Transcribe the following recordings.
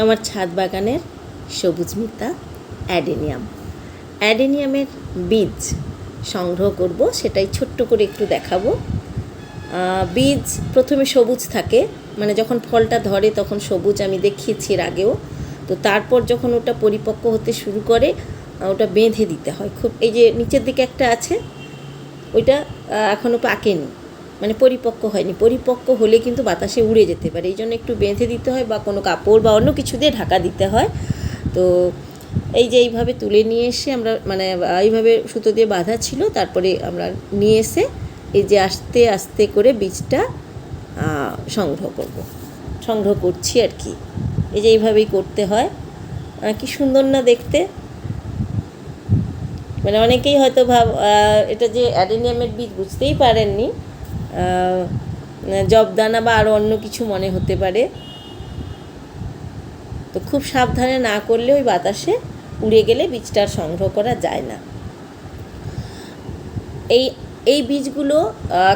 আমার ছাদ বাগানের সবুজ মিতা অ্যাডেনিয়ামের বীজ সংগ্রহ করব, সেটাই ছোট্ট করে একটু দেখাবো। বীজ প্রথমে সবুজ থাকে, মানে যখন ফলটা ধরে তখন সবুজ, আমি দেখিয়েছি এর আগেও। তো তারপর যখন ওটা পরিপক্ক হতে শুরু করে ওটা বেঁধে দিতে হয় খুব। এই যে নিচের দিকে একটা আছে, ওইটা এখনও পাকেনি, মানে পরিপক্ক হয়নি। পরিপক্ক হলে কিন্তু বাতাসে উড়ে যেতে পারে, এই জন্য একটু বেঁধে দিতে হয় বা কোনো কাপড় বা অন্য কিছু দিয়ে ঢাকা দিতে হয়। তো এই যে এইভাবে তুলে নিয়ে এসে আমরা, মানে এইভাবে সুতো দিয়ে বাঁধা ছিল, তারপরে আমরা নিয়ে এসে এই যে আস্তে আস্তে করে বীজটা সংগ্রহ করছি আর কি। এই যে এইভাবেই করতে হয়। কি সুন্দর না দেখতে, মানে অনেকেই হয়তো এটা যে অ্যাডেনিয়ামের বীজ বুঝতেই পারেননি, জবদানা বা আরও অন্য কিছু মনে হতে পারে। তো খুব সাবধানে না করলে ওই বাতাসে উড়ে গেলে বীজটা সংগ্রহ করা যায় না। এই বীজগুলো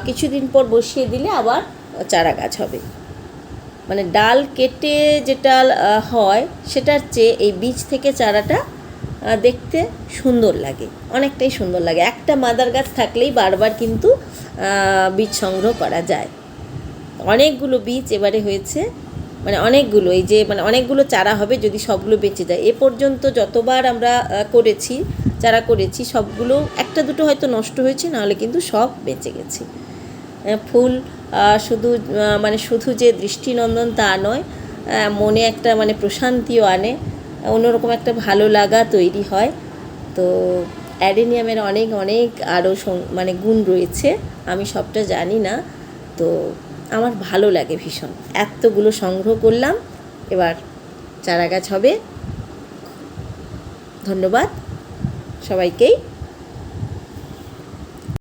কিছুদিন পর বসিয়ে দিলে আবার চারা গাছ হবে। মানে ডাল কেটে যেটা হয় সেটার চেয়ে এই বীজ থেকে চারাটা দেখতে সুন্দর লাগে, অনেকটাই সুন্দর লাগে। একটা মাদার গাছ থাকলেই বারবার কিন্তু বীজ সংগ্রহ করা যায়। অনেকগুলো বীজ এবারে হয়েছে, মানে অনেকগুলো, এই যে মানে অনেকগুলো চারা হবে যদি সবগুলো বেঁচে যায়। এ পর্যন্ত যতবার আমরা চারা করেছি সবগুলো, একটা দুটো হয়তো নষ্ট হয়েছে, নাহলে কিন্তু সব বেঁচে গেছে। ফুল শুধু যে দৃষ্টিনন্দন তা নয়, মনে একটা মানে প্রশান্তিও আনে, অন্যরকম একটা ভালো লাগা তৈরি হয়। তো অ্যাডেনিয়ামের অনেক অনেক আরও মানে গুণ রয়েছে, আমি সবটা জানি না। তো আমার ভালো লাগে ভীষণ। এতগুলো সংগ্রহ করলাম, এবার চারা গাছ হবে। ধন্যবাদ সবাইকেই।